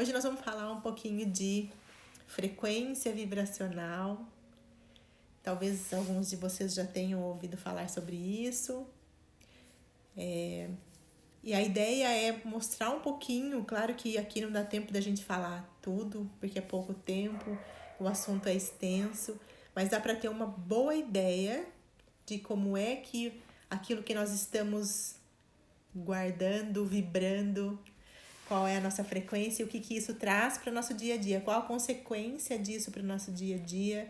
Hoje nós vamos falar um pouquinho de frequência vibracional. Talvez alguns de vocês já tenham ouvido falar sobre isso. E a ideia é mostrar um pouquinho, claro que aqui não dá tempo da gente falar tudo, porque é pouco tempo, o assunto é extenso, mas dá para ter uma boa ideia de como é que aquilo que nós estamos guardando, vibrando, qual é a nossa frequência e o que isso traz para o nosso dia a dia, qual a consequência disso para o nosso dia a dia,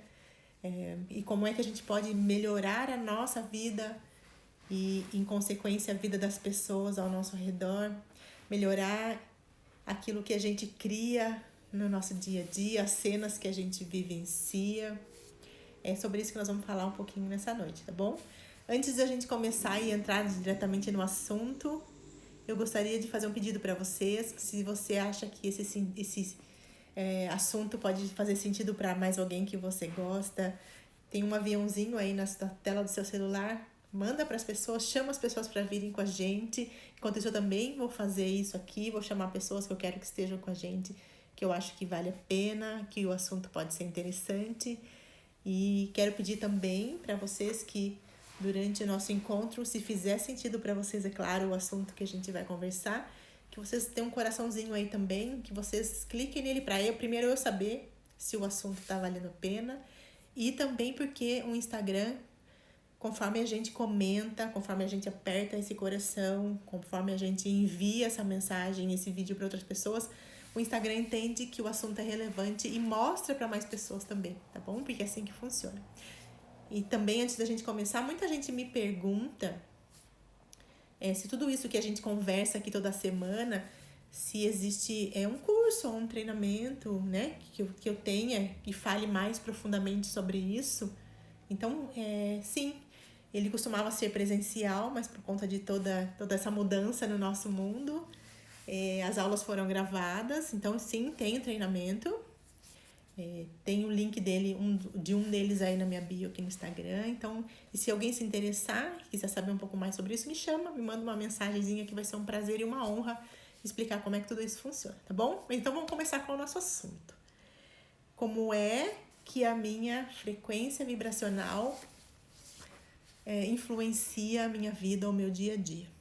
e como é que a gente pode melhorar a nossa vida e, em consequência, a vida das pessoas ao nosso redor, melhorar aquilo que a gente cria no nosso dia a dia, as cenas que a gente vivencia. É sobre isso que nós vamos falar um pouquinho nessa noite, tá bom? Antes da gente começar e entrar diretamente no assunto, eu gostaria de fazer um pedido para vocês, que se você acha que esse assunto pode fazer sentido para mais alguém que você gosta, tem um aviãozinho aí na tela do seu celular, manda para as pessoas, chama as pessoas para virem com a gente. Enquanto isso, eu também vou fazer isso aqui, vou chamar pessoas que eu quero que estejam com a gente, que eu acho que vale a pena, que o assunto pode ser interessante. E quero pedir também para vocês que durante o nosso encontro, se fizer sentido para vocês, é claro, o assunto que a gente vai conversar, que vocês tenham um coraçãozinho aí também, que vocês cliquem nele para primeiro eu saber se o assunto está valendo a pena, e também porque o Instagram, conforme a gente comenta, conforme a gente aperta esse coração, conforme a gente envia essa mensagem, esse vídeo para outras pessoas, o Instagram entende que o assunto é relevante e mostra para mais pessoas também, tá bom? Porque é assim que funciona. E também, antes da gente começar, muita gente me pergunta se tudo isso que a gente conversa aqui toda semana, se existe um curso ou um treinamento, né, que eu tenha e fale mais profundamente sobre isso. Então, sim, ele costumava ser presencial, mas por conta de toda essa mudança no nosso mundo, as aulas foram gravadas. Então, sim, tem treinamento. Tem o link de um deles aí na minha bio aqui no Instagram. Então, e se alguém se interessar, quiser saber um pouco mais sobre isso, me chama, me manda uma mensagenzinha que vai ser um prazer e uma honra explicar como é que tudo isso funciona, tá bom? Então, vamos começar com o nosso assunto. Como é que a minha frequência vibracional influencia a minha vida, o meu dia a dia?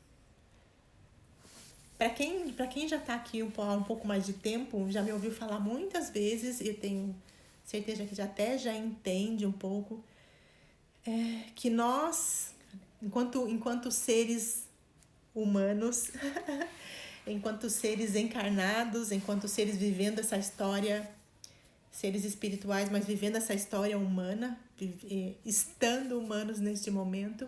Para quem já está aqui há um pouco mais de tempo, já me ouviu falar muitas vezes, e eu tenho certeza que já entende um pouco, que nós, enquanto seres humanos, enquanto seres encarnados, enquanto seres vivendo essa história, seres espirituais, mas vivendo essa história humana, estando humanos neste momento,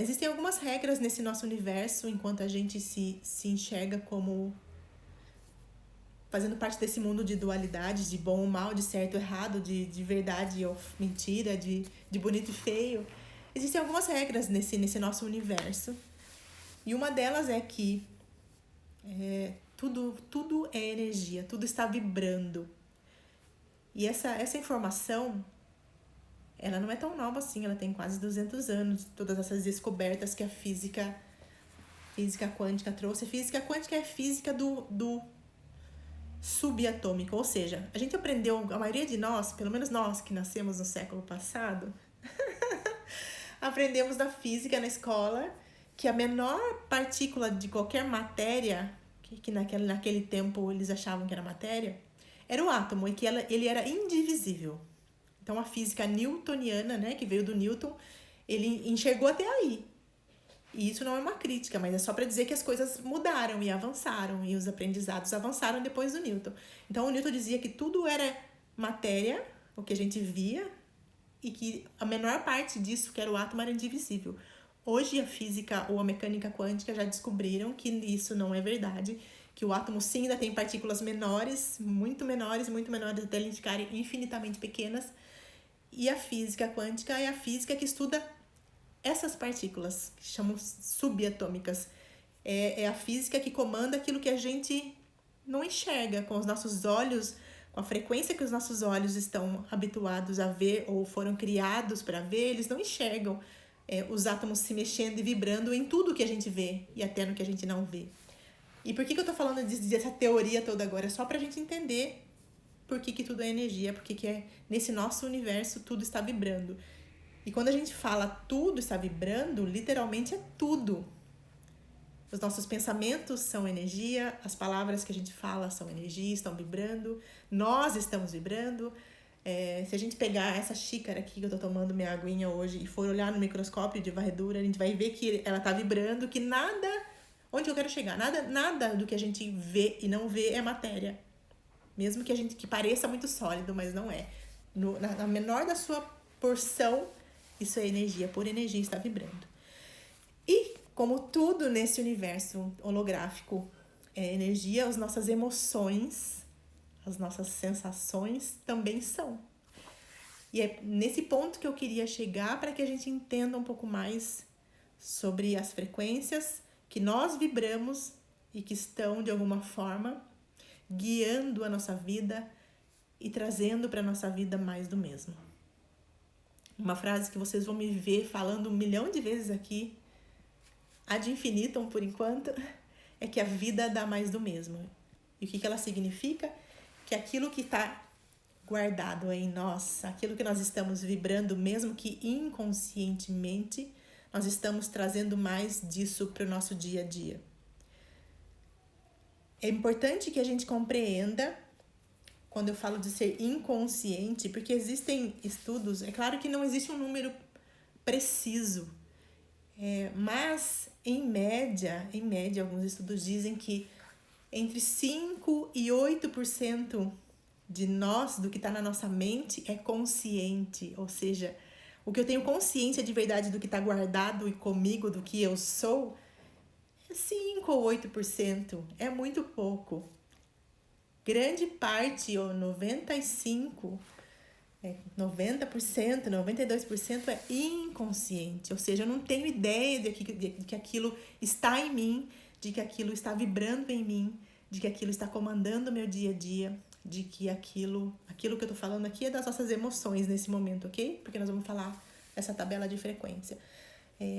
existem algumas regras nesse nosso universo, enquanto a gente se enxerga como fazendo parte desse mundo de dualidades, de bom ou mal, de certo ou errado, de verdade ou mentira, de bonito e feio. Existem algumas regras nesse nosso universo. E uma delas é que tudo é energia, tudo está vibrando. E essa informação, ela não é tão nova assim, ela tem quase 200 anos, todas essas descobertas que a física quântica trouxe. A física quântica é a física do subatômico, ou seja, a gente aprendeu, a maioria de nós, pelo menos nós que nascemos no século passado, aprendemos da física na escola que a menor partícula de qualquer matéria, que naquele tempo eles achavam que era matéria, era o átomo, e que ele era indivisível. Então, a física newtoniana, né, que veio do Newton, ele enxergou até aí. E isso não é uma crítica, mas é só para dizer que as coisas mudaram e avançaram, e os aprendizados avançaram depois do Newton. Então, o Newton dizia que tudo era matéria, o que a gente via, e que a menor parte disso, que era o átomo, era indivisível. Hoje, a física ou a mecânica quântica já descobriram que isso não é verdade, que o átomo sim ainda tem partículas menores, até eles ficarem infinitamente pequenas. E a física quântica é a física que estuda essas partículas, que chamam subatômicas. É a física que comanda aquilo que a gente não enxerga com os nossos olhos, com a frequência que os nossos olhos estão habituados a ver ou foram criados para ver, eles não enxergam os átomos se mexendo e vibrando em tudo que a gente vê e até no que a gente não vê. E por que eu tô falando dessa teoria toda agora? É só pra gente entender por que tudo é energia, por que nesse nosso universo tudo está vibrando. E quando a gente fala tudo está vibrando, literalmente é tudo. Os nossos pensamentos são energia, as palavras que a gente fala são energia, estão vibrando, nós estamos vibrando. Se a gente pegar essa xícara aqui que eu tô tomando minha aguinha hoje e for olhar no microscópio de varredura, a gente vai ver que ela tá vibrando, que nada, onde eu quero chegar, nada do que a gente vê e não vê é matéria. Mesmo que pareça muito sólido, mas não é. Na menor da sua porção, isso é energia, por energia está vibrando. E como tudo nesse universo holográfico é energia, as nossas emoções, as nossas sensações também são. E é nesse ponto que eu queria chegar para que a gente entenda um pouco mais sobre as frequências que nós vibramos e que estão, de alguma forma, guiando a nossa vida e trazendo para a nossa vida mais do mesmo. Uma frase que vocês vão me ver falando 1 milhão de vezes aqui, ad infinitum por enquanto, é que a vida dá mais do mesmo. E o que ela significa? Que aquilo que está guardado em nós, aquilo que nós estamos vibrando, mesmo que inconscientemente, nós estamos trazendo mais disso para o nosso dia a dia. É importante que a gente compreenda, quando eu falo de ser inconsciente, porque existem estudos, é claro que não existe um número preciso, mas em média, alguns estudos dizem que entre 5% e 8% de nós, do que está na nossa mente, é consciente. Ou seja, o que eu tenho consciência de verdade do que está guardado e comigo, do que eu sou, é 5 ou 8%. É muito pouco. Grande parte, ou 95%, 90%, 92% é inconsciente. Ou seja, eu não tenho ideia de que aquilo está em mim, de que aquilo está vibrando em mim, de que aquilo está comandando o meu dia a dia, de que aquilo que eu tô falando aqui é das nossas emoções nesse momento, ok? Porque nós vamos falar essa tabela de frequência.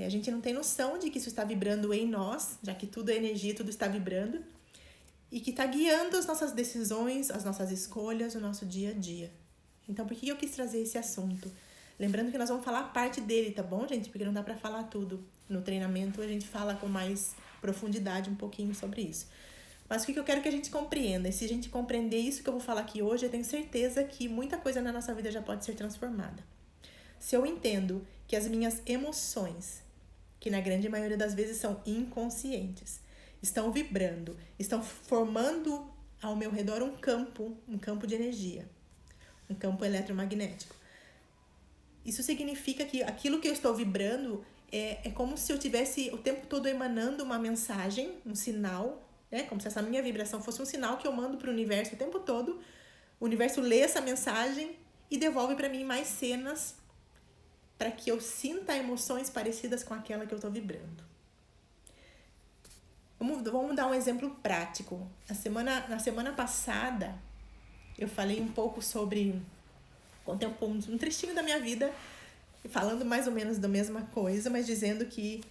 A gente não tem noção de que isso está vibrando em nós, já que tudo é energia, tudo está vibrando, e que está guiando as nossas decisões, as nossas escolhas, o nosso dia a dia. Então, por que eu quis trazer esse assunto? Lembrando que nós vamos falar parte dele, tá bom, gente? Porque não dá pra falar tudo. No treinamento a gente fala com mais profundidade um pouquinho sobre isso. Mas o que eu quero que a gente compreenda? E se a gente compreender isso que eu vou falar aqui hoje, eu tenho certeza que muita coisa na nossa vida já pode ser transformada. Se eu entendo que as minhas emoções, que na grande maioria das vezes são inconscientes, estão vibrando, estão formando ao meu redor um campo de energia, um campo eletromagnético. Isso significa que aquilo que eu estou vibrando é como se eu tivesse o tempo todo emanando uma mensagem, um sinal, né? Como se essa minha vibração fosse um sinal que eu mando para o universo o tempo todo. O universo lê essa mensagem e devolve para mim mais cenas para que eu sinta emoções parecidas com aquela que eu estou vibrando. Vamos dar um exemplo prático. Na semana passada, eu falei um pouco sobre um trechinho da minha vida, falando mais ou menos da mesma coisa, mas dizendo que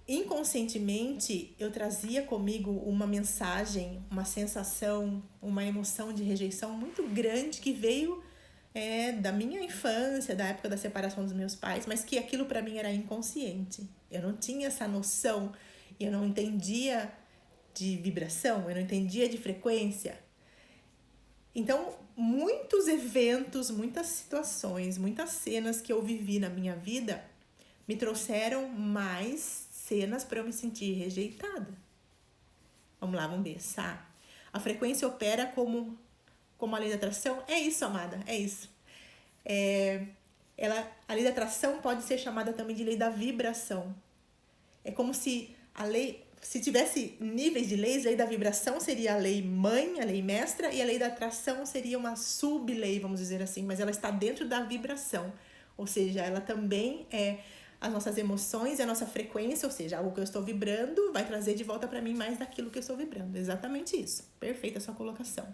inconscientemente eu trazia comigo uma mensagem, uma sensação, uma emoção de rejeição muito grande que veio da minha infância, da época da separação dos meus pais, mas que aquilo para mim era inconsciente. Eu não tinha essa noção, eu não entendia de vibração, eu não entendia de frequência. Então, muitos eventos, muitas situações, muitas cenas que eu vivi na minha vida me trouxeram mais cenas para eu me sentir rejeitada. Vamos lá, vamos pensar. A frequência opera como a lei da atração? É isso, amada, é isso. A lei da atração pode ser chamada também de lei da vibração. É como se se tivesse níveis de leis, a lei da vibração seria a lei mãe, a lei mestra, e a lei da atração seria uma sub-lei, vamos dizer assim, mas ela está dentro da vibração. Ou seja, ela também é as nossas emoções e a nossa frequência, ou seja, algo que eu estou vibrando vai trazer de volta para mim mais daquilo que eu estou vibrando. Exatamente isso. Perfeita a sua colocação.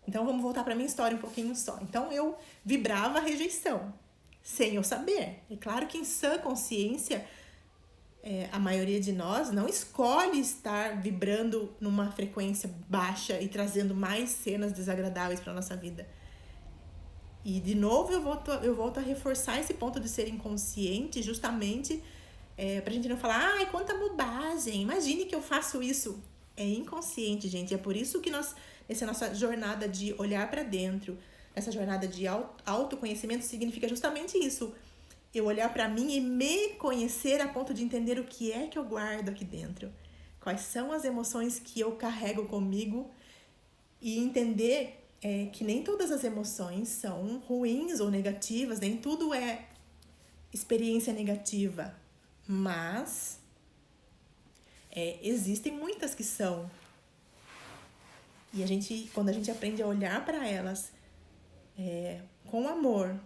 Então, vamos voltar para minha história um pouquinho só. Então, eu vibrava a rejeição, sem eu saber. É claro que em sã consciência, a maioria de nós não escolhe estar vibrando numa frequência baixa e trazendo mais cenas desagradáveis para nossa vida. E, de novo, eu volto a reforçar esse ponto de ser inconsciente, justamente pra gente não falar, ai, quanta bobagem, imagine que eu faço isso. É inconsciente, gente. É por isso que essa nossa jornada de olhar para dentro, essa jornada de autoconhecimento significa justamente isso. Eu olhar para mim e me conhecer a ponto de entender o que é que eu guardo aqui dentro. Quais são as emoções que eu carrego comigo e entender que nem todas as emoções são ruins ou negativas, nem tudo é experiência negativa, mas existem muitas que são. E quando a gente aprende a olhar para elas com amor,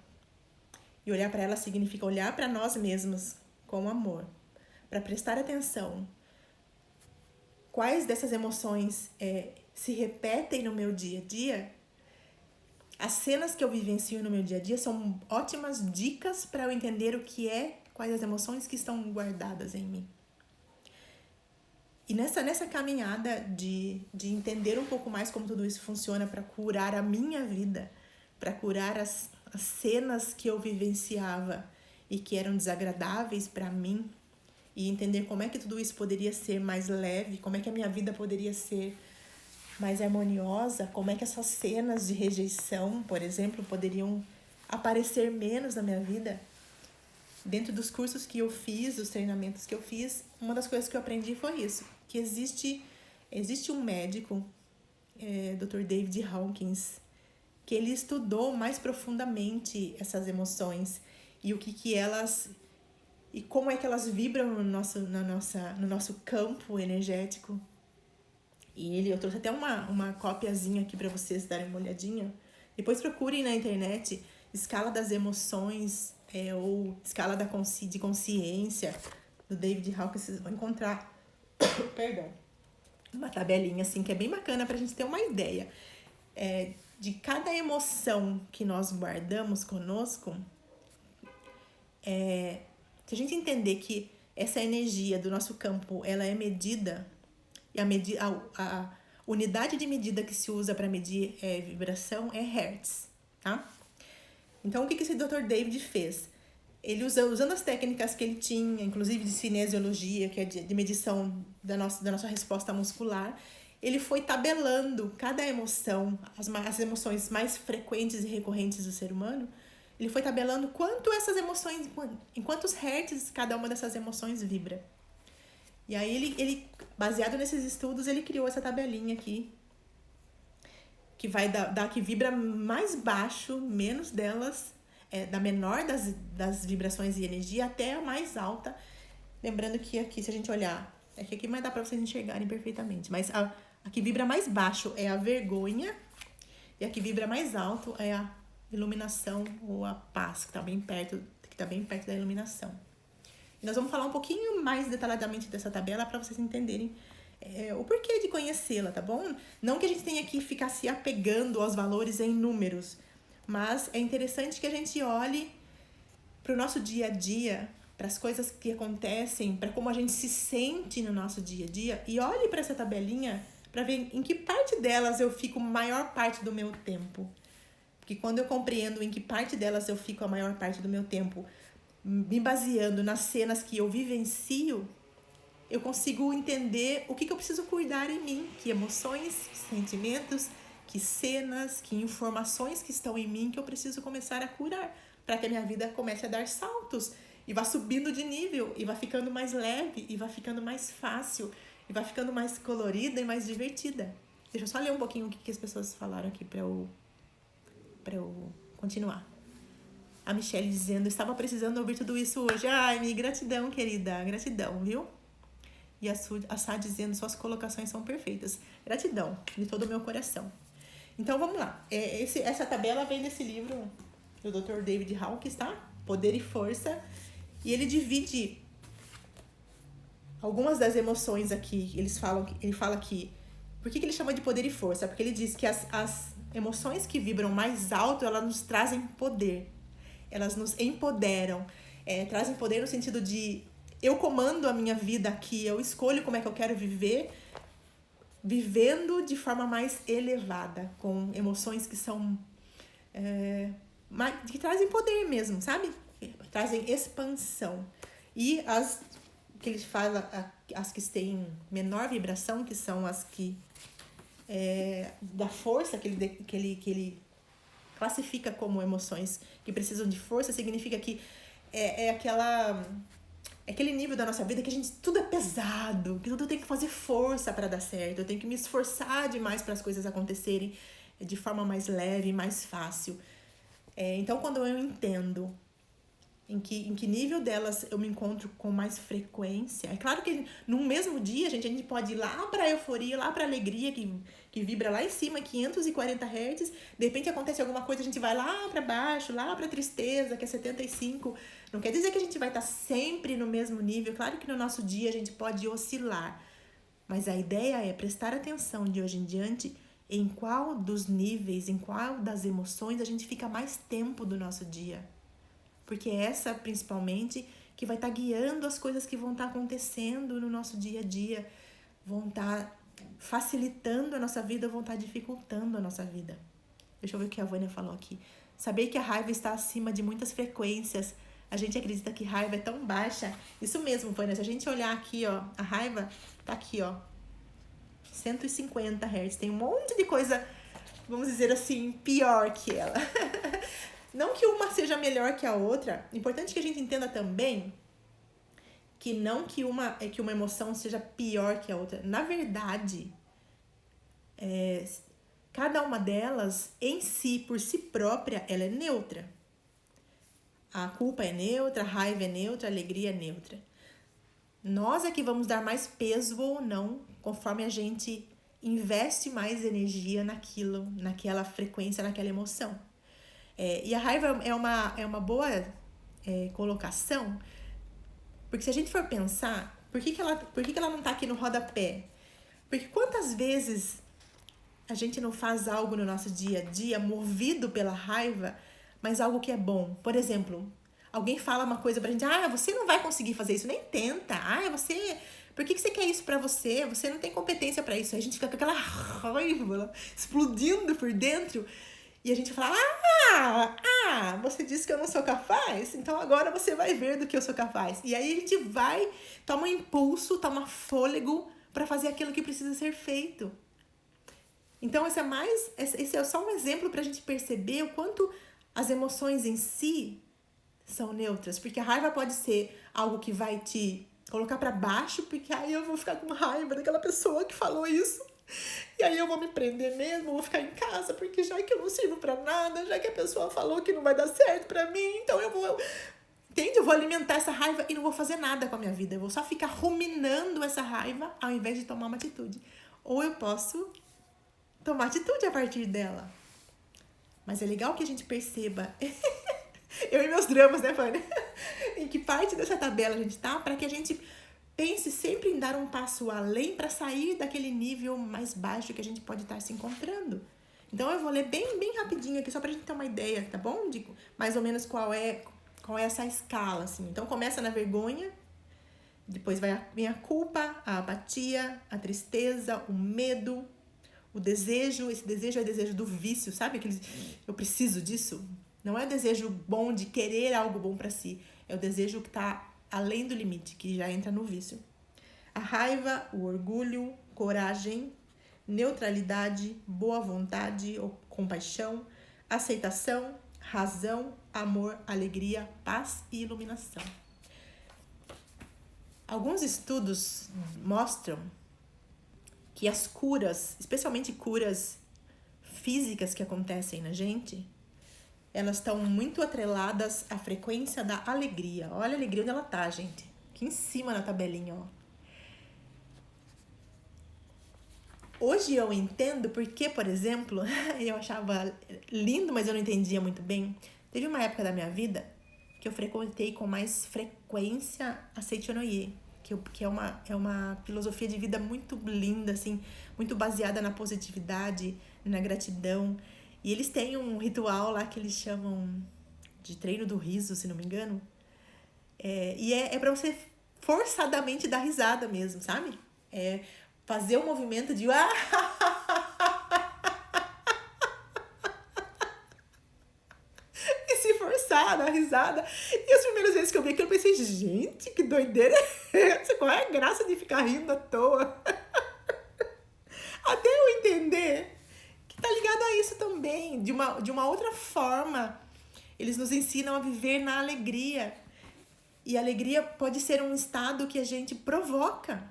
e olhar para elas significa olhar para nós mesmos com amor, para prestar atenção. Quais dessas emoções se repetem no meu dia a dia? As cenas que eu vivencio no meu dia a dia são ótimas dicas para eu entender quais as emoções que estão guardadas em mim. E nessa caminhada de entender um pouco mais como tudo isso funciona para curar a minha vida, para curar as cenas que eu vivenciava e que eram desagradáveis para mim, e entender como é que tudo isso poderia ser mais leve, como é que a minha vida poderia ser mais harmoniosa, como é que essas cenas de rejeição, por exemplo, poderiam aparecer menos na minha vida. Dentro dos cursos que eu fiz, dos treinamentos que eu fiz, uma das coisas que eu aprendi foi isso, que existe um médico, Dr. David Hawkins, que ele estudou mais profundamente essas emoções e e como é que elas vibram no nosso campo energético. E eu trouxe até uma copiazinha aqui para vocês darem uma olhadinha. Depois procurem na internet escala das emoções ou escala de consciência do David Hawkins. Vocês vão encontrar perdão, uma tabelinha assim que é bem bacana para a gente ter uma ideia de cada emoção que nós guardamos conosco. Se a gente entender que essa energia do nosso campo ela é medida, e a unidade de medida que se usa para medir vibração é Hertz, tá? Então, o que esse Dr. David fez? Ele usando as técnicas que ele tinha, inclusive de cinesiologia, que é de medição da nossa resposta muscular, ele foi tabelando cada emoção, as emoções mais frequentes e recorrentes do ser humano, ele foi tabelando em quantos hertz cada uma dessas emoções vibra. E aí ele baseado nesses estudos, ele criou essa tabelinha aqui, que vai dar que vibra mais baixo, menos delas, da menor das vibrações e energia até a mais alta. Lembrando que aqui, se a gente olhar, que aqui vai dar para vocês enxergarem perfeitamente, mas a que vibra mais baixo é a vergonha, e a que vibra mais alto é a iluminação ou a paz, que está bem perto da iluminação. E nós vamos falar um pouquinho mais detalhadamente dessa tabela para vocês entenderem o porquê de conhecê-la, tá bom? Não que a gente tenha que ficar se apegando aos valores em números, mas é interessante que a gente olhe para o nosso dia a dia, para as coisas que acontecem, para como a gente se sente no nosso dia a dia, e olhe para essa tabelinha para ver em que parte delas eu fico maior parte do meu tempo. Porque quando eu compreendo em que parte delas eu fico a maior parte do meu tempo, me baseando nas cenas que eu vivencio, eu consigo entender o que eu preciso cuidar em mim, que emoções, que sentimentos, que cenas, que informações que estão em mim que eu preciso começar a curar, para que a minha vida comece a dar saltos e vá subindo de nível, e vá ficando mais leve, e vá ficando mais fácil, e vá ficando mais colorida e mais divertida. Deixa eu só ler um pouquinho o que as pessoas falaram aqui para eu continuar. A Michelle dizendo, estava precisando ouvir tudo isso hoje. Ai, minha gratidão, querida. Gratidão, viu? E a Sá dizendo, suas colocações são perfeitas. Gratidão, de todo o meu coração. Então, vamos lá. Essa tabela vem desse livro do Dr. David Hawkins, tá? Poder e Força. E ele divide algumas das emoções aqui. Ele fala aqui. Por que ele chama de poder e força? Porque ele diz que as emoções que vibram mais alto, elas nos trazem poder. Elas nos empoderam. Trazem poder no sentido de eu comando a minha vida aqui, eu escolho como é que eu quero viver, vivendo de forma mais elevada, com emoções que são que trazem poder mesmo, sabe? Trazem expansão. E as que eles falam, as que têm menor vibração, que são as que da força, que ele classifica como emoções que precisam de força, significa que é aquele nível da nossa vida que a gente tudo é pesado, que tudo tem que fazer força para dar certo, eu tenho que me esforçar demais para as coisas acontecerem de forma mais leve, mais fácil. Então, quando eu entendo em que nível delas eu me encontro com mais frequência, é claro que no mesmo dia, a gente pode ir lá para a euforia, lá para a alegria, que vibra lá em cima, 540 Hz, de repente acontece alguma coisa, a gente vai lá para baixo, lá para a tristeza, que é 75. Não quer dizer que a gente vai estar sempre no mesmo nível, claro que no nosso dia a gente pode oscilar, mas a ideia é prestar atenção de hoje em diante em qual dos níveis, em qual das emoções a gente fica mais tempo do nosso dia. Porque é essa, principalmente, que vai estar guiando as coisas que vão estar acontecendo no nosso dia a dia, vão estar facilitando a nossa vida, vão estar dificultando a nossa vida. Deixa eu ver o que a Vânia falou aqui. Saber que a raiva está acima de muitas frequências. A gente acredita que raiva é tão baixa. Isso mesmo, Vânia. Se a gente olhar aqui, ó, a raiva tá aqui, ó, 150 Hz. Tem um monte de coisa, vamos dizer assim, pior que ela. Não que uma seja melhor que a outra. Importante que a gente entenda também que não que uma emoção seja pior que a outra. Na verdade, cada uma delas, em si, por si própria, ela é neutra. A culpa é neutra, a raiva é neutra, a alegria é neutra. Nós é que vamos dar mais peso ou não, conforme a gente investe mais energia naquilo, naquela frequência, naquela emoção. E a raiva é uma boa colocação, porque se a gente for pensar, por que ela não está aqui no rodapé? Porque quantas vezes a gente não faz algo no nosso dia a dia movido pela raiva, mas algo que é bom? Por exemplo, alguém fala uma coisa pra gente, você não vai conseguir fazer isso, nem tenta. Por que você quer isso pra você? Você não tem competência pra isso. Aí a gente fica com aquela raiva explodindo por dentro. E a gente fala, você disse que eu não sou capaz? Então agora você vai ver do que eu sou capaz. E aí a gente vai, toma um impulso, toma fôlego para fazer aquilo que precisa ser feito. Então esse é só um exemplo para a gente perceber o quanto as emoções em si são neutras. Porque a raiva pode ser algo que vai te colocar para baixo, porque aí eu vou ficar com raiva daquela pessoa que falou isso. E aí eu vou me prender mesmo, vou ficar em casa, porque já que eu não sirvo pra nada, já que a pessoa falou que não vai dar certo pra mim, então eu vou alimentar essa raiva e não vou fazer nada com a minha vida. Eu vou só ficar ruminando essa raiva ao invés de tomar uma atitude. Ou eu posso tomar atitude a partir dela. Mas é legal que a gente perceba, eu e meus dramas, né, Vânia? Em que parte dessa tabela a gente tá, para que a gente pense sempre em dar um passo além para sair daquele nível mais baixo que a gente pode estar se encontrando. Então eu vou ler bem rapidinho aqui, só pra gente ter uma ideia, tá bom? De mais ou menos qual é essa escala, assim. Então começa na vergonha, depois vem a culpa, a apatia, a tristeza, o medo, o desejo. Esse desejo é o desejo do vício, sabe? Eu preciso disso. Não é o desejo bom de querer algo bom para si. É o desejo que tá além do limite, que já entra no vício. A raiva, o orgulho, coragem, neutralidade, boa vontade ou compaixão, aceitação, razão, amor, alegria, paz e iluminação. Alguns estudos mostram que as curas, especialmente curas físicas que acontecem na gente, elas estão muito atreladas à frequência da alegria. Olha a alegria onde ela tá, gente. Aqui em cima na tabelinha, ó. Hoje eu entendo porque, por exemplo, eu achava lindo, mas eu não entendia muito bem. Teve uma época da minha vida que eu frequentei com mais frequência a Seichonoye, que é uma filosofia de vida muito linda, assim, muito baseada na positividade, na gratidão. E eles têm um ritual lá que eles chamam de treino do riso, se não me engano. E é para você forçadamente dar risada mesmo, sabe? É fazer o movimento de e se forçar, dar risada. E as primeiras vezes que eu vi aquilo, eu pensei, gente, que doideira é essa? Qual é a graça de ficar rindo à toa? Até eu entender que tá ligado a isso também, de uma outra forma. Eles nos ensinam a viver na alegria. E a alegria pode ser um estado que a gente provoca.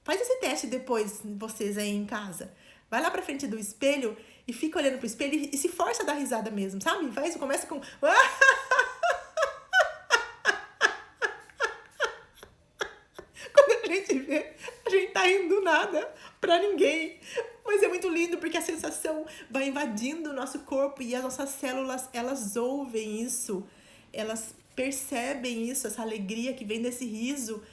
Faz esse teste depois, vocês aí em casa. Vai lá pra frente do espelho e fica olhando pro espelho e se força a dar risada mesmo, sabe? Começa com... Quando a gente vê, a gente tá rindo do nada pra ninguém. Mas é muito lindo porque a sensação vai invadindo o nosso corpo e as nossas células, elas ouvem isso. Elas percebem isso, essa alegria que vem desse riso.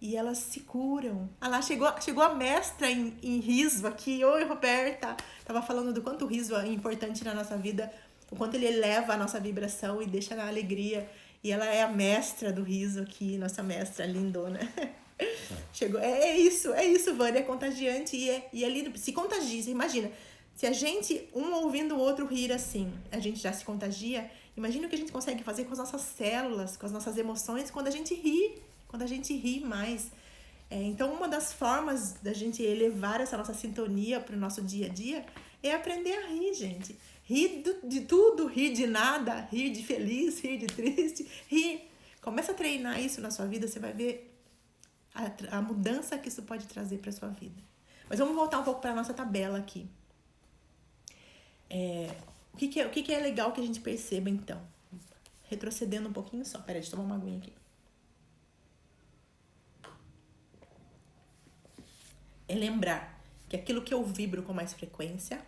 E elas se curam. Ah lá, chegou a mestra em riso aqui. Oi, Roberta. Tava falando do quanto o riso é importante na nossa vida. O quanto ele eleva a nossa vibração e deixa na alegria. E ela é a mestra do riso aqui. Nossa mestra lindona. Chegou. É isso, Vânia. É contagiante e é lindo. Se contagia, você imagina. Se a gente, um ouvindo o outro rir assim, a gente já se contagia. Imagina o que a gente consegue fazer com as nossas células, com as nossas emoções, quando a gente ri. Quando a gente ri mais. Então, uma das formas da gente elevar essa nossa sintonia para o nosso dia a dia é aprender a rir, gente. Rir de tudo, rir de nada, rir de feliz, rir de triste, rir. Começa a treinar isso na sua vida, você vai ver a mudança que isso pode trazer para a sua vida. Mas vamos voltar um pouco para a nossa tabela aqui. O que é legal que a gente perceba, então? Retrocedendo um pouquinho só. Peraí, deixa eu tomar uma aguinha aqui. É lembrar que aquilo que eu vibro com mais frequência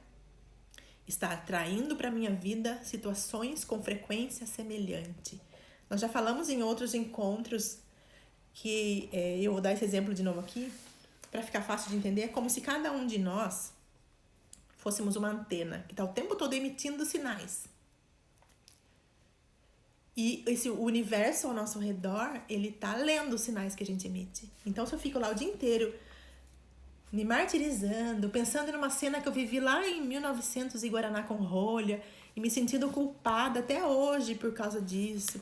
está atraindo para minha vida situações com frequência semelhante. Nós já falamos em outros encontros que eu vou dar esse exemplo de novo aqui para ficar fácil de entender. É como se cada um de nós fôssemos uma antena que está o tempo todo emitindo sinais. E o universo ao nosso redor, ele tá lendo os sinais que a gente emite. Então, se eu fico lá o dia inteiro me martirizando, pensando numa cena que eu vivi lá em 1900 em Guaraná com rolha e me sentindo culpada até hoje por causa disso.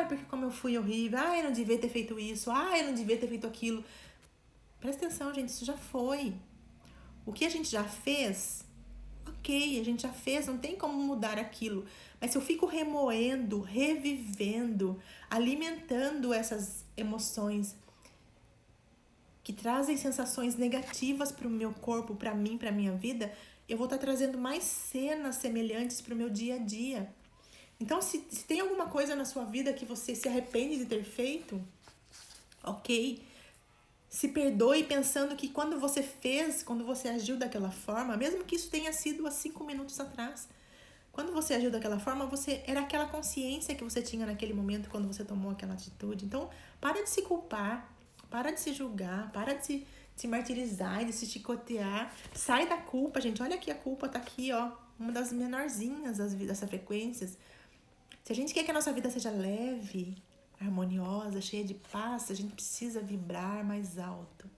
Porque como eu fui horrível. Eu não devia ter feito isso. Eu não devia ter feito aquilo. Presta atenção, gente, isso já foi. O que a gente já fez, ok, a gente já fez, não tem como mudar aquilo. Mas se eu fico remoendo, revivendo, alimentando essas emoções que trazem sensações negativas para o meu corpo, para mim, para a minha vida, eu vou estar trazendo mais cenas semelhantes para o meu dia a dia. Então, se tem alguma coisa na sua vida que você se arrepende de ter feito, ok, se perdoe pensando que quando você agiu daquela forma, mesmo que isso tenha sido há 5 minutos atrás, quando você agiu daquela forma, era aquela consciência que você tinha naquele momento quando você tomou aquela atitude. Então, para de se culpar. Para de se julgar, para de se martirizar, de se chicotear. Sai da culpa, gente. Olha aqui, a culpa tá aqui, ó. Uma das menorzinhas dessas frequências. Se a gente quer que a nossa vida seja leve, harmoniosa, cheia de paz, a gente precisa vibrar mais alto.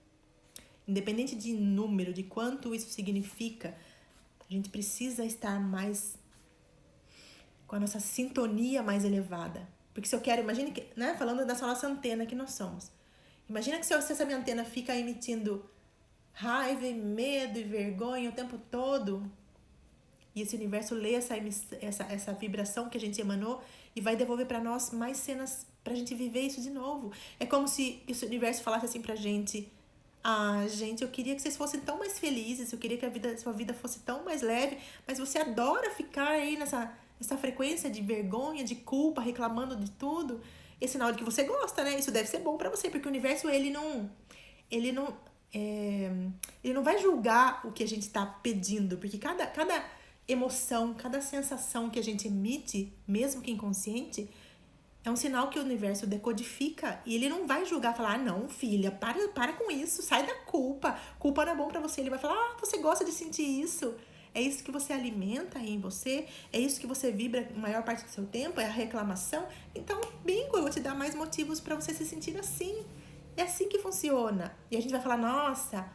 Independente de número, de quanto isso significa, a gente precisa estar mais com a nossa sintonia mais elevada. Porque se eu quero, imagine que, né, falando dessa nossa antena que nós somos. Imagina que se essa minha antena fica emitindo raiva e medo e vergonha o tempo todo, e esse universo lê essa vibração que a gente emanou e vai devolver para nós mais cenas pra gente viver isso de novo. É como se esse universo falasse assim pra gente: gente, eu queria que vocês fossem tão mais felizes, eu queria que sua vida fosse tão mais leve, mas você adora ficar aí nessa frequência de vergonha, de culpa, reclamando de tudo. É sinal de que você gosta, né? Isso deve ser bom pra você, porque o universo, ele não vai julgar o que a gente tá pedindo, porque cada emoção, cada sensação que a gente emite, mesmo que inconsciente, é um sinal que o universo decodifica e ele não vai julgar, falar: não, filha, para com isso, sai da culpa não é bom pra você. Ele vai falar: você gosta de sentir isso. É isso que você alimenta em você, é isso que você vibra a maior parte do seu tempo, é a reclamação. Então, bingo, eu vou te dar mais motivos para você se sentir assim. É assim que funciona. E a gente vai falar, nossa,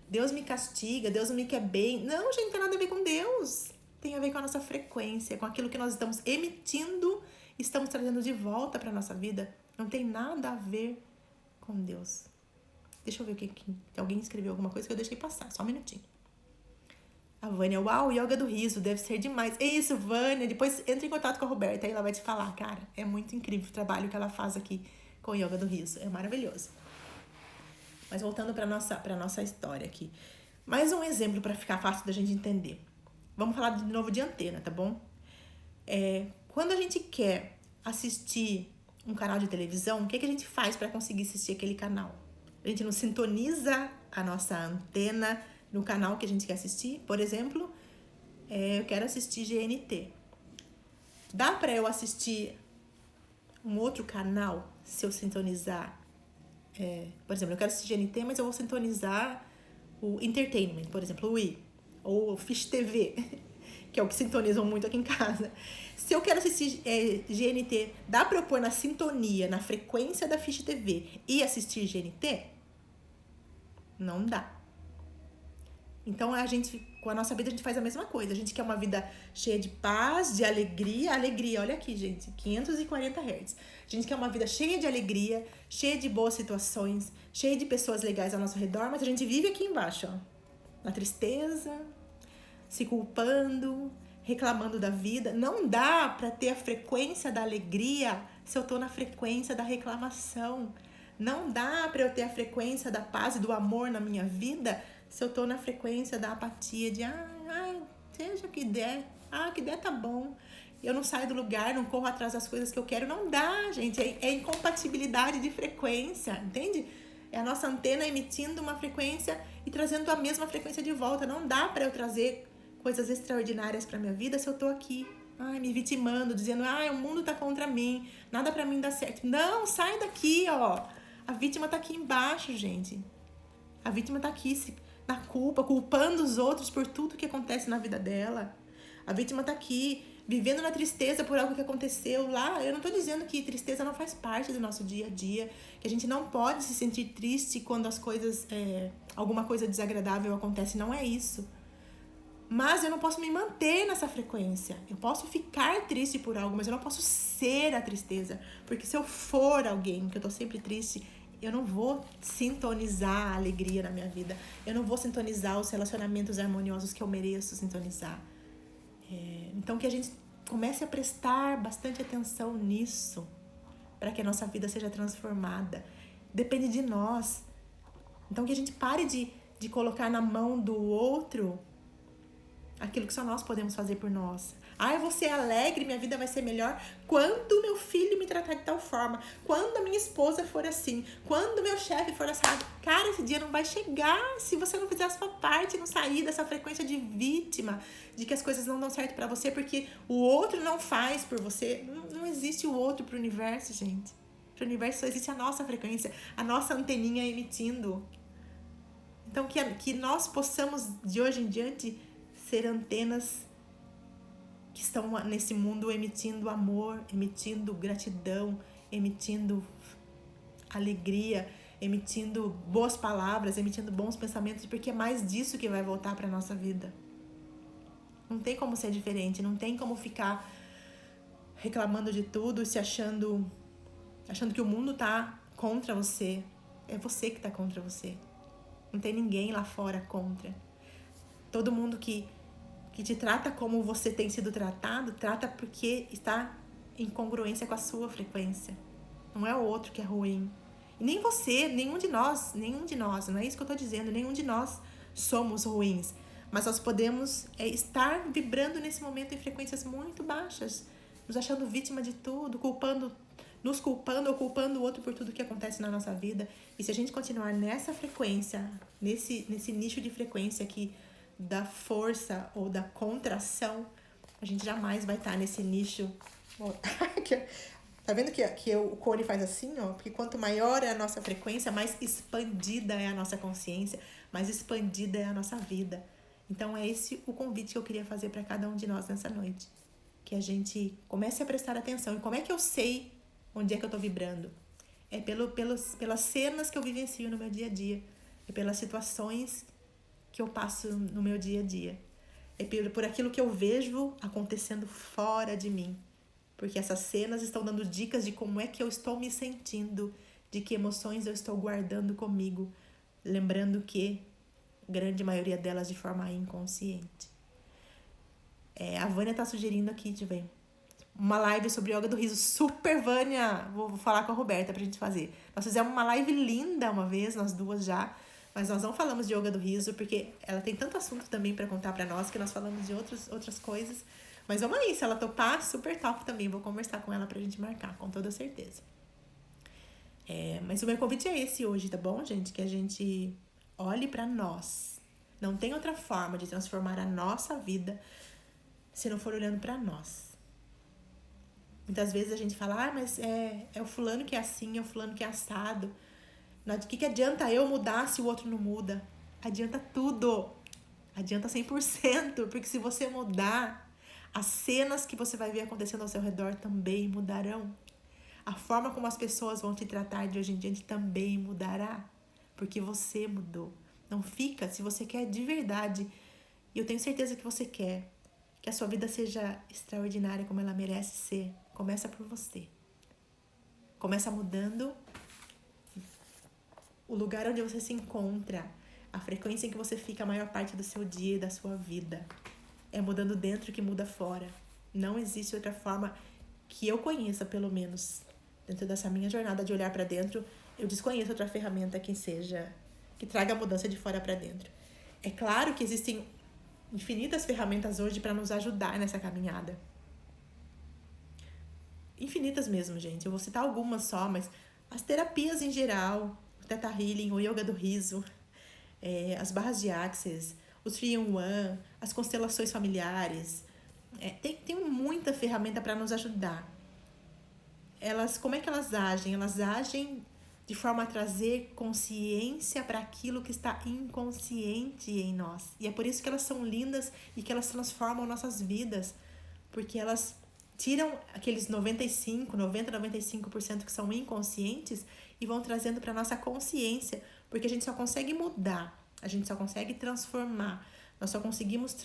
Deus me castiga, Deus não me quer bem. Não, gente, não tem nada a ver com Deus. Tem a ver com a nossa frequência, com aquilo que nós estamos emitindo, estamos trazendo de volta para a nossa vida. Não tem nada a ver com Deus. Deixa eu ver o que alguém escreveu alguma coisa que eu deixei passar. Só um minutinho. A Vânia, uau, yoga do riso, deve ser demais. É isso, Vânia. Depois entra em contato com a Roberta, aí ela vai te falar, cara. É muito incrível o trabalho que ela faz aqui com o yoga do riso. É maravilhoso. Mas voltando para nossa história aqui. Mais um exemplo para ficar fácil da gente entender. Vamos falar de novo de antena, tá bom? Quando a gente quer assistir um canal de televisão, o que a gente faz para conseguir assistir aquele canal? A gente não sintoniza a nossa antena no canal que a gente quer assistir. Por exemplo, eu quero assistir GNT. Dá para eu assistir um outro canal se eu sintonizar? Por exemplo, eu quero assistir GNT, mas eu vou sintonizar o Entertainment, por exemplo, o I, ou o Fish TV, que é o que sintonizam muito aqui em casa. Se eu quero assistir GNT, dá para eu pôr na sintonia, na frequência da Fish TV e assistir GNT? Não dá. Então, com a nossa vida, a gente faz a mesma coisa. A gente quer uma vida cheia de paz, de alegria. Alegria, olha aqui, gente, 540 Hz. A gente quer uma vida cheia de alegria, cheia de boas situações, cheia de pessoas legais ao nosso redor, mas a gente vive aqui embaixo, ó, na tristeza, se culpando, reclamando da vida. Não dá para ter a frequência da alegria se eu tô na frequência da reclamação. Não dá para eu ter a frequência da paz e do amor na minha vida se eu tô na frequência da apatia, de seja o que der, que der tá bom. Eu não saio do lugar, não corro atrás das coisas que eu quero. Não dá, gente. É incompatibilidade de frequência, entende? É a nossa antena emitindo uma frequência e trazendo a mesma frequência de volta. Não dá para eu trazer coisas extraordinárias para minha vida se eu tô aqui, me vitimando, dizendo, o mundo tá contra mim, nada para mim dá certo. Não, sai daqui, ó. A vítima tá aqui embaixo, gente. A vítima tá aqui na culpa, culpando os outros por tudo que acontece na vida dela. A vítima tá aqui vivendo na tristeza por algo que aconteceu lá. Eu não tô dizendo que tristeza não faz parte do nosso dia a dia, que a gente não pode se sentir triste quando as coisas, alguma coisa desagradável acontece. Não é isso. Mas eu não posso me manter nessa frequência. Eu posso ficar triste por algo, mas eu não posso ser a tristeza. Porque se eu for alguém que eu tô sempre triste, eu não vou sintonizar a alegria na minha vida. Eu não vou sintonizar os relacionamentos harmoniosos que eu mereço sintonizar. Então que a gente comece a prestar bastante atenção nisso, para que a nossa vida seja transformada. Depende de nós. Então que a gente pare de colocar na mão do outro aquilo que só nós podemos fazer por nós. Eu vou ser alegre, minha vida vai ser melhor quando meu filho me tratar de tal forma, quando a minha esposa for assim, quando meu chefe for assado. Cara, esse dia não vai chegar se você não fizer a sua parte, não sair dessa frequência de vítima, de que as coisas não dão certo pra você porque o outro não faz por você. Não existe o outro pro universo, gente. Pro universo só existe a nossa frequência, a nossa anteninha emitindo. Então que nós possamos, de hoje em diante, ser antenas que estão nesse mundo emitindo amor, emitindo gratidão, emitindo alegria, emitindo boas palavras, emitindo bons pensamentos, porque é mais disso que vai voltar para nossa vida. Não tem como ser diferente, não tem como ficar reclamando de tudo, se achando que o mundo tá contra você. É você que tá contra você. Não tem ninguém lá fora contra. Todo mundo que te trata como você tem sido tratado, trata porque está em congruência com a sua frequência. Não é o outro que é ruim. E nem você, nenhum de nós, não é isso que eu estou dizendo, nenhum de nós somos ruins. Mas nós podemos estar vibrando nesse momento em frequências muito baixas, nos achando vítima de tudo, nos culpando ou culpando o outro por tudo que acontece na nossa vida. E se a gente continuar nessa frequência, nesse nicho de frequência aqui, da força ou da contração, a gente jamais vai estar nesse nicho. Tá vendo que o cone faz assim, ó? Porque quanto maior é a nossa frequência, mais expandida é a nossa consciência, mais expandida é a nossa vida. Então é esse o convite que eu queria fazer para cada um de nós nessa noite. Que a gente comece a prestar atenção. E como é que eu sei onde é que eu tô vibrando? É pelas cenas que eu vivencio no meu dia a dia. É pelas situações que eu passo no meu dia a dia. É por aquilo que eu vejo acontecendo fora de mim. Porque essas cenas estão dando dicas de como é que eu estou me sentindo, de que emoções eu estou guardando comigo. Lembrando que a grande maioria delas de forma inconsciente. A Vânia tá sugerindo aqui, deixa eu ver, uma live sobre yoga do riso. Super, Vânia! Vou falar com a Roberta pra gente fazer. Nós fizemos uma live linda uma vez, nós duas já. Mas nós não falamos de yoga do riso, porque ela tem tanto assunto também pra contar pra nós, que nós falamos de outras coisas. Mas vamos aí, se ela topar, super top também. Vou conversar com ela pra gente marcar, com toda certeza. Mas o meu convite é esse hoje, tá bom, gente? Que a gente olhe pra nós. Não tem outra forma de transformar a nossa vida se não for olhando pra nós. Muitas vezes a gente fala, mas é o fulano que é assim, é o fulano que é assado. O que adianta eu mudar se o outro não muda? Adianta tudo. Adianta 100%, porque se você mudar, as cenas que você vai ver acontecendo ao seu redor também mudarão. A forma como as pessoas vão te tratar de hoje em diante também mudará, porque você mudou. Não fica, se você quer de verdade, e eu tenho certeza que você quer, que a sua vida seja extraordinária como ela merece ser, começa por você. Começa mudando o lugar onde você se encontra, a frequência em que você fica a maior parte do seu dia e da sua vida. É mudando dentro que muda fora. Não existe outra forma que eu conheça, pelo menos, dentro dessa minha jornada de olhar para dentro. Eu desconheço outra ferramenta que traga a mudança de fora para dentro. É claro que existem infinitas ferramentas hoje para nos ajudar nessa caminhada. Infinitas mesmo, gente. Eu vou citar algumas só, mas as terapias em geral, o Theta Healing, o Yoga do Riso, as barras de Axis, o 3-in-1, as constelações familiares. Tem muita ferramenta para nos ajudar. Como é que elas agem? Elas agem de forma a trazer consciência para aquilo que está inconsciente em nós. E é por isso que elas são lindas e que elas transformam nossas vidas. Porque elas tiram aqueles 95% que são inconscientes e vão trazendo para nossa consciência. Porque a gente só consegue mudar, a gente só consegue transformar. Nós só conseguimos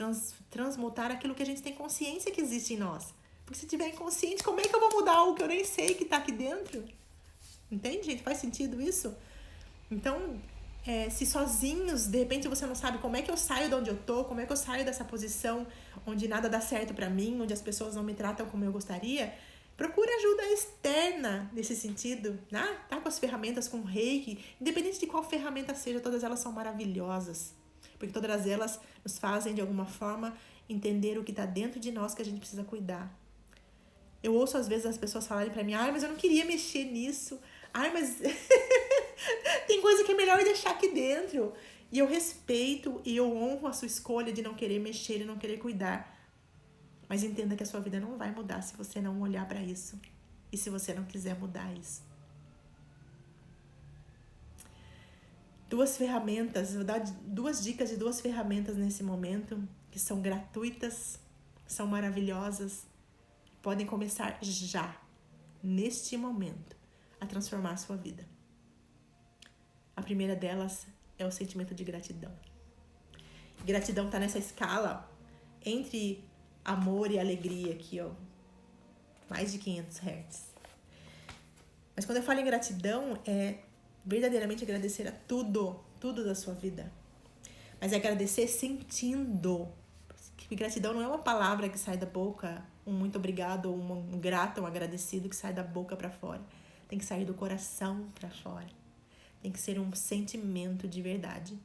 transmutar aquilo que a gente tem consciência que existe em nós. Porque se tiver inconsciente, como é que eu vou mudar algo que eu nem sei que está aqui dentro? Entende, gente? Faz sentido isso? Então, se sozinhos, de repente você não sabe como é que eu saio de onde eu tô, como é que eu saio dessa posição onde nada dá certo pra mim, onde as pessoas não me tratam como eu gostaria, procure ajuda externa nesse sentido, né? Tá com as ferramentas, com o Reiki, independente de qual ferramenta seja, todas elas são maravilhosas, porque todas elas nos fazem, de alguma forma, entender o que tá dentro de nós que a gente precisa cuidar. Eu ouço às vezes as pessoas falarem pra mim, mas eu não queria mexer nisso, mas tem coisa que é melhor deixar aqui dentro. E eu respeito e eu honro a sua escolha de não querer mexer e não querer cuidar. Mas entenda que a sua vida não vai mudar se você não olhar para isso. E se você não quiser mudar isso. 2 ferramentas, vou dar 2 dicas de 2 ferramentas nesse momento, que são gratuitas, são maravilhosas. Podem começar já, neste momento, a transformar a sua vida. A primeira delas é o sentimento de gratidão. Gratidão está nessa escala entre amor e alegria aqui, ó. Mais de 500 Hz. Mas quando eu falo em gratidão, é verdadeiramente agradecer a tudo da sua vida. Mas é agradecer sentindo. Porque gratidão não é uma palavra que sai da boca, um muito obrigado, ou um grato, um agradecido que sai da boca para fora. Tem que sair do coração para fora. Tem que ser um sentimento de verdade.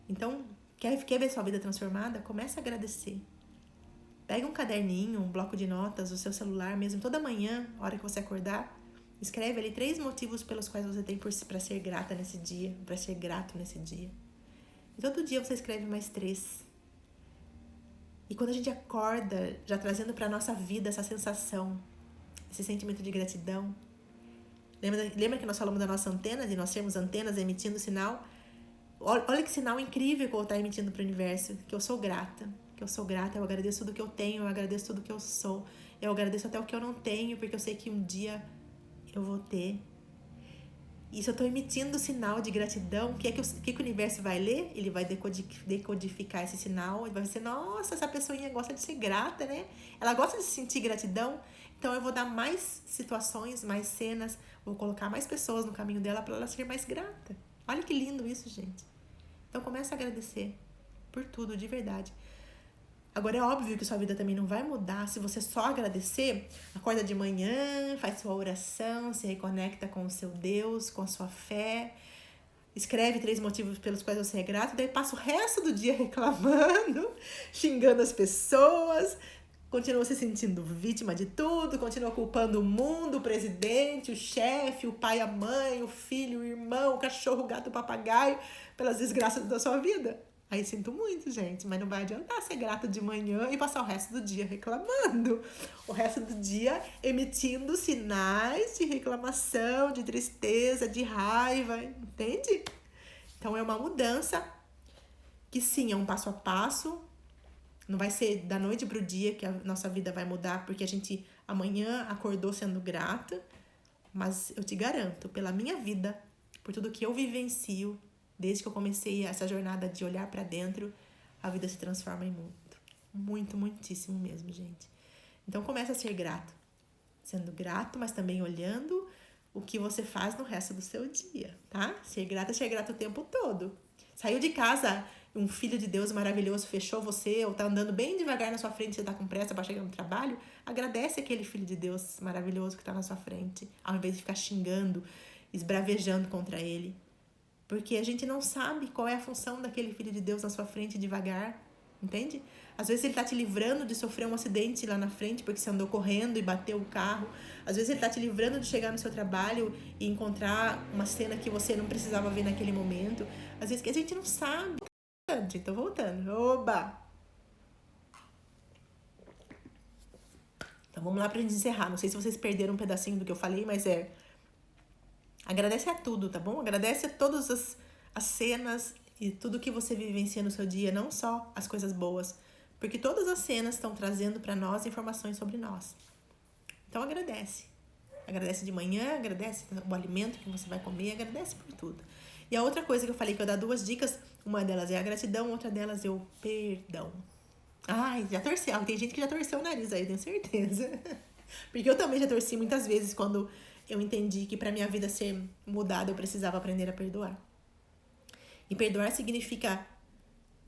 Então, quer ver sua vida transformada? Comece a agradecer. Pega um caderninho, um bloco de notas, o seu celular mesmo, toda manhã, a hora que você acordar, escreve ali 3 motivos pelos quais você tem para ser grata nesse dia, para ser grato nesse dia. E todo dia você escreve mais 3. E quando a gente acorda, já trazendo para nossa vida essa sensação, esse sentimento de gratidão. Lembra que nós falamos da nossa antena, de nós sermos antenas emitindo sinal? Olha que sinal incrível que eu estou emitindo para o universo, que eu sou grata. Que eu sou grata, eu agradeço tudo que eu tenho, eu agradeço tudo que eu sou. Eu agradeço até o que eu não tenho, porque eu sei que um dia eu vou ter. E se eu estou emitindo sinal de gratidão, o que o universo vai ler? Ele vai decodificar esse sinal e vai dizer, nossa, essa pessoinha gosta de ser grata, né? Ela gosta de sentir gratidão. Então eu vou dar mais situações, mais cenas, vou colocar mais pessoas no caminho dela para ela ser mais grata. Olha que lindo isso, gente. Então começa a agradecer por tudo, de verdade. Agora é óbvio que sua vida também não vai mudar se você só agradecer, acorda de manhã, faz sua oração, se reconecta com o seu Deus, com a sua fé, escreve 3 motivos pelos quais você é grato, daí passa o resto do dia reclamando, xingando as pessoas, continua se sentindo vítima de tudo, continua culpando o mundo, o presidente, o chefe, o pai, a mãe, o filho, o irmão, o cachorro, o gato, o papagaio, pelas desgraças da sua vida. Aí sinto muito, gente, mas não vai adiantar ser grata de manhã e passar o resto do dia reclamando. O resto do dia emitindo sinais de reclamação, de tristeza, de raiva, entende? Então é uma mudança que sim, é um passo a passo. Não vai ser da noite pro dia que a nossa vida vai mudar, porque a gente amanhã acordou sendo grata. Mas eu te garanto, pela minha vida, por tudo que eu vivencio, desde que eu comecei essa jornada de olhar para dentro, a vida se transforma em muito. Muito, muitíssimo mesmo, gente. Então começa a ser grato. Sendo grato, mas também olhando o que você faz no resto do seu dia, tá? Ser grato o tempo todo. Saiu de casa, um filho de Deus maravilhoso fechou você, ou tá andando bem devagar na sua frente, você tá com pressa para chegar no trabalho, agradece aquele filho de Deus maravilhoso que tá na sua frente, ao invés de ficar xingando, esbravejando contra ele. Porque a gente não sabe qual é a função daquele filho de Deus na sua frente devagar, entende? Às vezes ele tá te livrando de sofrer um acidente lá na frente porque você andou correndo e bateu o carro. Às vezes ele tá te livrando de chegar no seu trabalho e encontrar uma cena que você não precisava ver naquele momento. Às vezes que a gente não sabe. Tô voltando. Oba! Então vamos lá pra gente encerrar. Não sei se vocês perderam um pedacinho do que eu falei, mas agradece a tudo, tá bom? Agradece a todas as cenas e tudo que você vivencia no seu dia, não só as coisas boas, porque todas as cenas estão trazendo para nós informações sobre nós. Então agradece. Agradece de manhã, agradece o alimento que você vai comer, agradece por tudo. E a outra coisa que eu falei, que eu ia dar 2 dicas, uma delas é a gratidão, outra delas é o perdão. Ai, já torceu. Tem gente que já torceu o nariz aí, tenho certeza. Porque eu também já torci muitas vezes quando eu entendi que para minha vida ser mudada eu precisava aprender a perdoar. E perdoar significa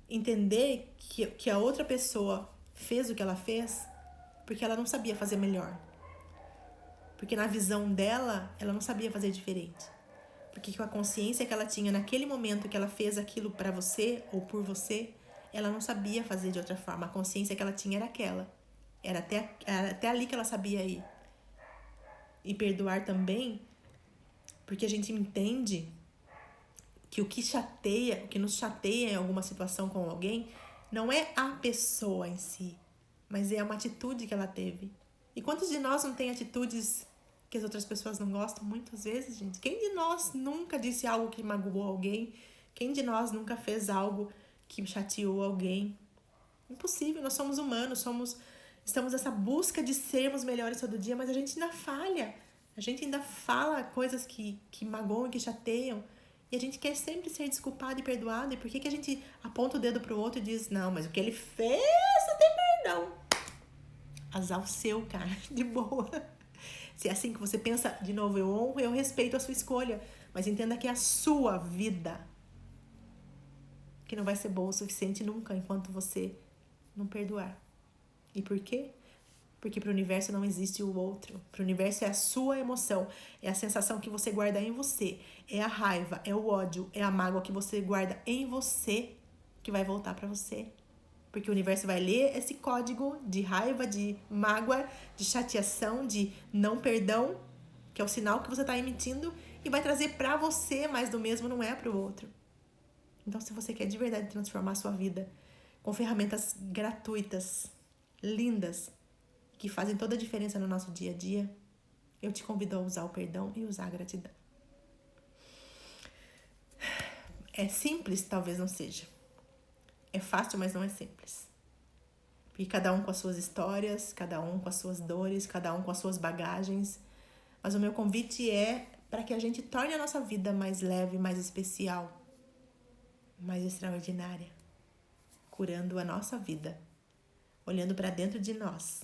entender que a outra pessoa fez o que ela fez porque ela não sabia fazer melhor. Porque na visão dela, ela não sabia fazer diferente. Porque com a consciência que ela tinha naquele momento que ela fez aquilo para você ou por você, ela não sabia fazer de outra forma. A consciência que ela tinha era aquela. Era até ali que ela sabia ir. E perdoar também, porque a gente entende que o que nos chateia em alguma situação com alguém, não é a pessoa em si, mas é uma atitude que ela teve. E quantos de nós não tem atitudes que as outras pessoas não gostam? Muitas vezes, gente. Quem de nós nunca disse algo que magoou alguém? Quem de nós nunca fez algo que chateou alguém? Impossível, nós somos humanos, estamos nessa busca de sermos melhores todo dia, mas a gente ainda falha. A gente ainda fala coisas que magoam e que chateiam. E a gente quer sempre ser desculpado e perdoado. E por que a gente aponta o dedo pro outro e diz, não, mas o que ele fez não tem perdão? Azar o seu, cara, de boa. Se é assim que você pensa, de novo, eu honro, eu respeito a sua escolha. Mas entenda que é a sua vida que não vai ser boa o suficiente nunca enquanto você não perdoar. E por quê? Porque para o universo não existe o outro. Para o universo é a sua emoção, é a sensação que você guarda em você, é a raiva, é o ódio, é a mágoa que você guarda em você que vai voltar para você. Porque o universo vai ler esse código de raiva, de mágoa, de chateação, de não perdão, que é o sinal que você está emitindo, e vai trazer para você, mas do mesmo não é para o outro. Então, se você quer de verdade transformar a sua vida com ferramentas gratuitas, lindas, que fazem toda a diferença no nosso dia a dia, eu te convido a usar o perdão e usar a gratidão. É simples? Talvez não seja. É fácil, mas não é simples. Porque cada um com as suas histórias, cada um com as suas dores, cada um com as suas bagagens. Mas o meu convite é para que a gente torne a nossa vida mais leve, mais especial, mais extraordinária, curando a nossa vida, olhando para dentro de nós,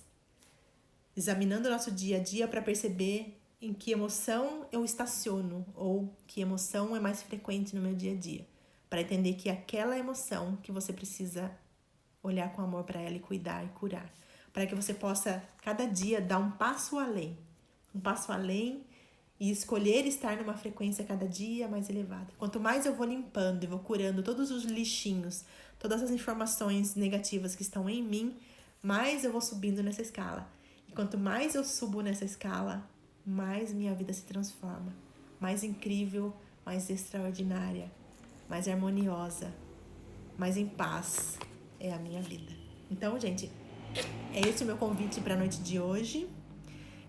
examinando o nosso dia a dia para perceber em que emoção eu estaciono ou que emoção é mais frequente no meu dia a dia, para entender que é aquela emoção que você precisa olhar com amor para ela e cuidar e curar, para que você possa cada dia dar um passo além e escolher estar numa frequência cada dia mais elevada. Quanto mais eu vou limpando e vou curando todos os lixinhos, todas as informações negativas que estão em mim, mais eu vou subindo nessa escala. E quanto mais eu subo nessa escala, mais minha vida se transforma. Mais incrível, mais extraordinária, mais harmoniosa, mais em paz é a minha vida. Então, gente, é esse o meu convite para a noite de hoje.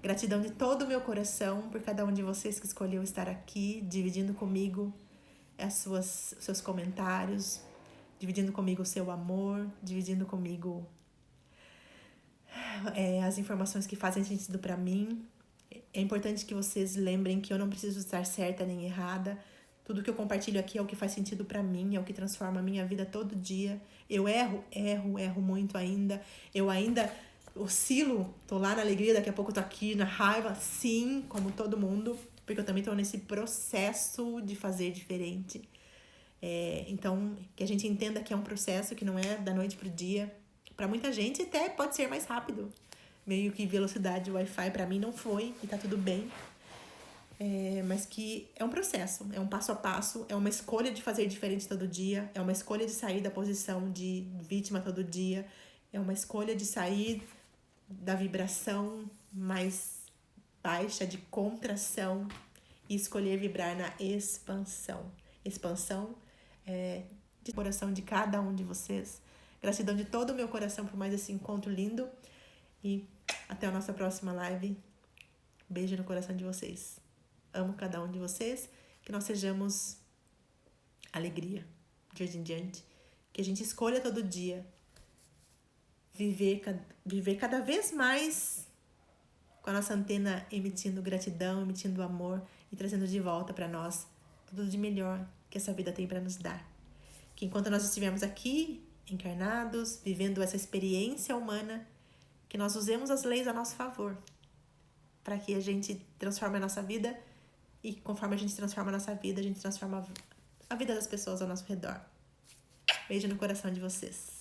Gratidão de todo o meu coração por cada um de vocês que escolheu estar aqui, dividindo comigo os seus comentários, dividindo comigo o seu amor, dividindo comigo as informações que fazem sentido para mim. É importante que vocês lembrem que eu não preciso estar certa nem errada. Tudo que eu compartilho aqui é o que faz sentido para mim, é o que transforma a minha vida todo dia. Eu erro muito ainda. Eu ainda oscilo, tô lá na alegria, daqui a pouco tô aqui na raiva, sim, como todo mundo, porque eu também tô nesse processo de fazer diferente. Então, que a gente entenda que é um processo que não é da noite pro dia. Para muita gente até pode ser mais rápido. Meio que velocidade Wi-Fi para mim não foi, e tá tudo bem. Mas que é um processo, é um passo a passo, é uma escolha de fazer diferente todo dia, é uma escolha de sair da posição de vítima todo dia, é uma escolha de sair da vibração mais baixa, de contração, e escolher vibrar na expansão. Expansão de coração de cada um de vocês. Gratidão de todo o meu coração por mais esse encontro lindo. E até a nossa próxima live. Beijo no coração de vocês. Amo cada um de vocês. Que nós sejamos alegria de hoje em diante. Que a gente escolha todo dia viver cada vez mais com a nossa antena emitindo gratidão, emitindo amor e trazendo de volta para nós tudo de melhor que essa vida tem para nos dar. Que enquanto nós estivermos aqui, encarnados, vivendo essa experiência humana, que nós usemos as leis a nosso favor, para que a gente transforme a nossa vida e conforme a gente transforma a nossa vida, a gente transforma a vida das pessoas ao nosso redor. Beijo no coração de vocês.